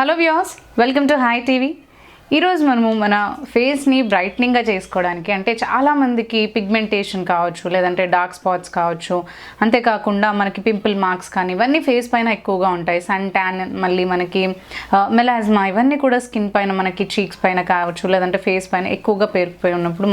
Hello viewers, welcome to hi TV. ఈరోజు మనము మన ఫేస్ని బ్రైట్నింగ్గా చేసుకోవడానికి, అంటే చాలామందికి పిగ్మెంటేషన్ కావచ్చు, లేదంటే డార్క్ స్పాట్స్ కావచ్చు, అంతేకాకుండా మనకి పింపుల్ మార్క్స్ కానీ ఇవన్నీ ఫేస్ పైన ఎక్కువగా ఉంటాయి. సన్ ట్యాన్, మళ్ళీ మనకి మెలాజ్మా, ఇవన్నీ కూడా స్కిన్ పైన, మనకి చీక్స్ పైన కావచ్చు, లేదంటే ఫేస్ పైన ఎక్కువగా పేరుకుపోయి ఉన్నప్పుడు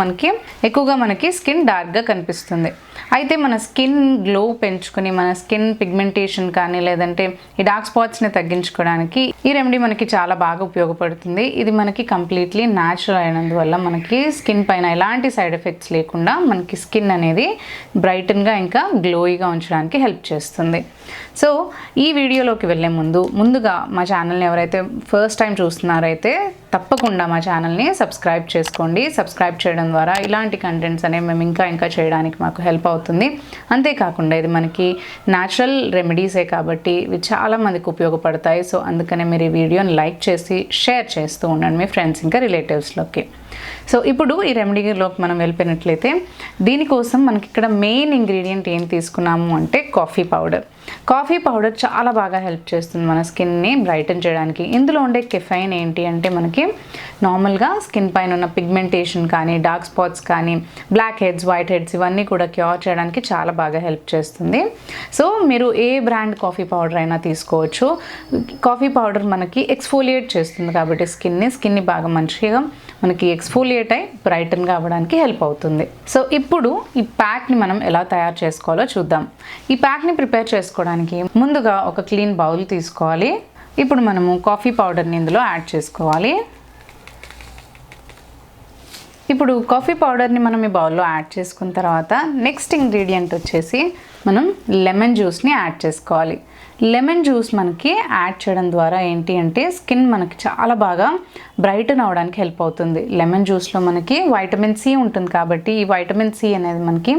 మనకి స్కిన్ డార్క్గా కనిపిస్తుంది. అయితే మన స్కిన్ గ్లో పెంచుకొని, మన స్కిన్ పిగ్మెంటేషన్ కానీ లేదంటే ఈ డార్క్ స్పాట్స్ని తగ్గించుకోవడానికి ఈ రెమెడీ మనకి చాలా బాగా ఉపయోగపడుతుంది. ఇది మనకి కంప్లీట్లీ న్యాచురల్ అయినందువల్ల మనకి స్కిన్ పైన ఎలాంటి సైడ్ ఎఫెక్ట్స్ లేకుండా మనకి స్కిన్ అనేది బ్రైటన్గా ఇంకా గ్లోయిగా ఉంచడానికి హెల్ప్ చేస్తుంది. సో ఈ వీడియోలోకి వెళ్ళే ముందుగా మా ఛానల్ని ఎవరైతే ఫస్ట్ టైం చూస్తున్నారైతే తప్పకుండా మా ఛానల్ని సబ్స్క్రైబ్ చేసుకోండి. సబ్స్క్రైబ్ చేయడం ద్వారా ఇలాంటి కంటెంట్స్ అనేవి మేము ఇంకా చేయడానికి మాకు హెల్ప్ అవుతుంది. అంతేకాకుండా ఇది మనకి న్యాచురల్ రెమెడీసే కాబట్టి ఇవి చాలామందికి ఉపయోగపడతాయి. సో అందుకనే మీరు ఈ వీడియోని లైక్ చేసి షేర్ చేస్తూ ఉండండి మీ ఫ్రెండ్స్ ఇంకా రిలేటివ్స్లోకి. సో ఇప్పుడు ఈ రెమెడీలోకి మనం వెళ్ళిపోయినట్లయితే దీనికోసం మనకి ఇక్కడ మెయిన్ ఇంగ్రీడియంట్ ఏం తీసుకున్నాము అంటే కాఫీ పౌడర్. కాఫీ పౌడర్ చాలా బాగా హెల్ప్ చేస్తుంది మన స్కిన్ని బ్రైటన్ చేయడానికి. ఇందులో ఉండే కెఫైన్ ఏంటి అంటే మనకి నార్మల్గా స్కిన్ పైన ఉన్న పిగ్మెంటేషన్ కానీ, డార్క్ స్పాట్స్ కానీ, బ్లాక్ హెడ్స్, వైట్ హెడ్స్ ఇవన్నీ కూడా క్యూర్ చేయడానికి చాలా బాగా హెల్ప్ చేస్తుంది. సో మీరు ఏ బ్రాండ్ కాఫీ పౌడర్ అయినా తీసుకోవచ్చు. కాఫీ పౌడర్ మనకి ఎక్స్ఫోలియేట్ చేస్తుంది కాబట్టి స్కిన్ని బాగా మంచిగా మనకి ఎక్స్ఫోలియేట్ అయి బ్రైటన్గా అవ్వడానికి హెల్ప్ అవుతుంది. సో ఇప్పుడు ఈ ప్యాక్ని మనం ఎలా తయారు చేసుకోవాలో చూద్దాం. ఈ ప్యాక్ని ప్రిపేర్ చేసుకోవడానికి ముందుగా ఒక క్లీన్ బౌల్ తీసుకోవాలి. ఇప్పుడు మనము కాఫీ పౌడర్ని ఇందులో యాడ్ చేసుకోవాలి. ఇప్పుడు కాఫీ పౌడర్ని మనం ఈ బౌల్లో యాడ్ చేసుకున్న తర్వాత నెక్స్ట్ ఇంగ్రీడియంట్ వచ్చేసి మనం లెమన్ జ్యూస్ని యాడ్ చేసుకోవాలి. లెమన్ జ్యూస్ మనకి యాడ్ చేయడం ద్వారా ఏంటి అంటే స్కిన్ మనకి చాలా బాగా బ్రైటన్ అవ్వడానికి హెల్ప్ అవుతుంది. లెమన్ జ్యూస్లో మనకి వైటమిన్ సి ఉంటుంది కాబట్టి ఈ వైటమిన్ సి అనేది మనకి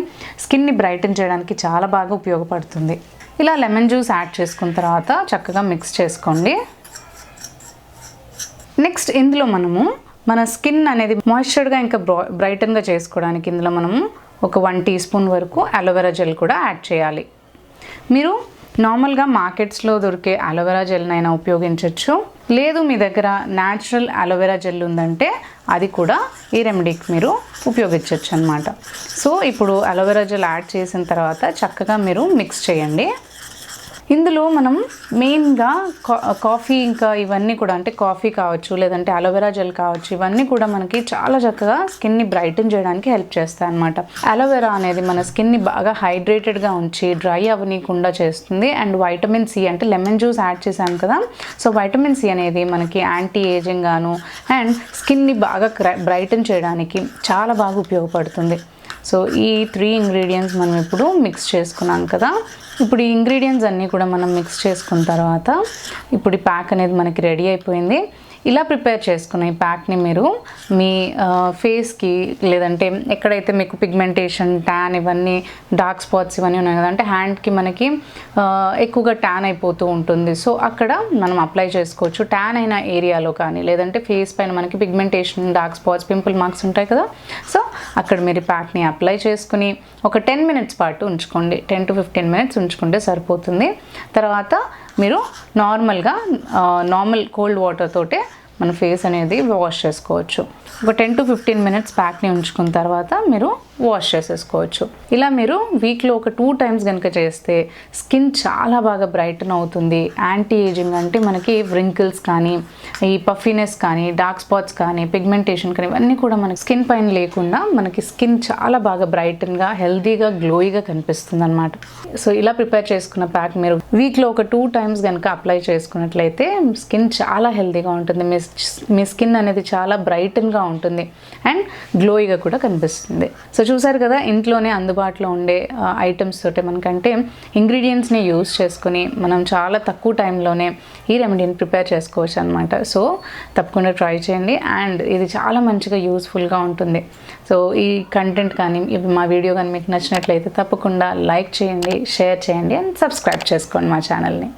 స్కిన్ని బ్రైటన్ చేయడానికి చాలా బాగా ఉపయోగపడుతుంది. ఇలా లెమన్ జ్యూస్ యాడ్ చేసుకున్న తర్వాత చక్కగా మిక్స్ చేసుకోండి. నెక్స్ట్ ఇందులో మనము మన స్కిన్ అనేది మాయిశ్చర్గా ఇంకా బ్రైటన్గా చేసుకోవడానికి ఇందులో మనము ఒక 1 టీ స్పూన్ వరకు అలోవెరా జెల్ కూడా యాడ్ చేయాలి. మీరు నార్మల్గా మార్కెట్స్లో దొరికే అలోవెరా జెల్నైనా ఉపయోగించవచ్చు. లేదు మీ దగ్గర న్యాచురల్ అలోవెరా జెల్ ఉందంటే అది కూడా ఈ రెమెడీకి మీరు ఉపయోగించవచ్చు అన్నమాట. సో ఇప్పుడు అలోవెరా జెల్ యాడ్ చేసిన తర్వాత చక్కగా మీరు మిక్స్ చేయండి. ఇందులో మనం మెయిన్గా కాఫీ ఇంకా ఇవన్నీ కూడా, అంటే కాఫీ కావచ్చు లేదంటే అలోవెరా జెల్ కావచ్చు, ఇవన్నీ కూడా మనకి చాలా చక్కగా స్కిన్ని బ్రైటన్ చేయడానికి హెల్ప్ చేస్తాయి అన్నమాట. అలోవెరా అనేది మన స్కిన్ని బాగా హైడ్రేటెడ్గా ఉంచి డ్రై అవ్వనీయకుండా చేస్తుంది. అండ్ వైటమిన్ సి, అంటే లెమన్ జ్యూస్ యాడ్ చేసాం కదా, సో వైటమిన్ సి అనేది మనకి యాంటీ ఏజింగ్ గాను అండ్ స్కిన్ని బాగా బ్రైటన్ చేయడానికి చాలా బాగా ఉపయోగపడుతుంది. సో ఈ 3 ఇంగ్రీడియంట్స్ మనం ఇప్పుడు మిక్స్ చేసుకున్నాం కదా. ఇప్పుడు ఈ ఇంగ్రీడియంట్స్ అన్నీ కూడా మనం మిక్స్ చేసుకున్న తర్వాత ఇప్పుడు ఈ ప్యాక్ అనేది మనకి రెడీ అయిపోయింది. ఇలా ప్రిపేర్ చేసుకున్న ఈ ప్యాక్ని మీరు మీ ఫేస్కి, లేదంటే ఎక్కడైతే మీకు పిగ్మెంటేషన్, ట్యాన్, ఇవన్నీ డార్క్ స్పాట్స్ ఇవన్నీ ఉన్నాయి కదా, అంటే హ్యాండ్కి మనకి ఎక్కువగా ట్యాన్ అయిపోతూ ఉంటుంది. సో అక్కడ మనం అప్లై చేసుకోవచ్చు. ట్యాన్ అయిన ఏరియాలో కానీ లేదంటే ఫేస్ పైన మనకి pigmentation, dark spots, pimple marks ఉంటాయి కదా, సో అక్కడ మీరు ప్యాక్ని అప్లై చేసుకుని ఒక 10 మినిట్స్ పాటు ఉంచుకోండి. 10 to 15 మినిట్స్ ఉంచుకుంటే సరిపోతుంది. తర్వాత మీరు నార్మల్ కోల్డ్ వాటర్ తోటే మన ఫేస్ అనేది వాష్ చేసుకోవచ్చు. ఒక 10 to 15 మినిట్స్ ప్యాక్ని ఉంచుకున్న తర్వాత మీరు వాష్ చేసేసుకోవచ్చు. ఇలా మీరు వీక్లో ఒక 2 టైమ్స్ కనుక చేస్తే స్కిన్ చాలా బాగా బ్రైటన్ అవుతుంది. యాంటీ ఏజింగ్, అంటే మనకి వ్రింకిల్స్ కానీ, ఈ పఫీనెస్ కానీ, డార్క్ స్పాట్స్ కానీ, పిగ్మెంటేషన్ కానీ ఇవన్నీ కూడా మనకి స్కిన్ పైన లేకుండా మనకి స్కిన్ చాలా బాగా బ్రైటన్గా, హెల్తీగా, గ్లోయిగా కనిపిస్తుంది అనమాట. సో ఇలా ప్రిపేర్ చేసుకున్న ప్యాక్ మీరు వీక్లో ఒక 2 టైమ్స్ కనుక అప్లై చేసుకున్నట్లయితే స్కిన్ చాలా హెల్తీగా ఉంటుంది. మీ స్కిన్ అనేది చాలా బ్రైటన్గా ఉంటుంది అండ్ గ్లోయిగా కూడా కనిపిస్తుంది. సో చూసారు కదా, ఇంట్లోనే అందుబాటులో ఉండే ఐటమ్స్ తోటి, మనకంటే ఇంగ్రీడియంట్స్ని యూస్ చేసుకుని మనం చాలా తక్కువ టైంలోనే ఈ రెమెడీని ప్రిపేర్ చేసుకోవచ్చు అనమాట. సో తప్పకుండా ట్రై చేయండి అండ్ ఇది చాలా మంచిగా యూస్ఫుల్గా ఉంటుంది. సో ఈ కంటెంట్ కానీ మా వీడియో కానీ మీకు నచ్చినట్లయితే తప్పకుండా లైక్ చేయండి, షేర్ చేయండి అండ్ సబ్స్క్రైబ్ చేసుకోండి మా ఛానల్ని.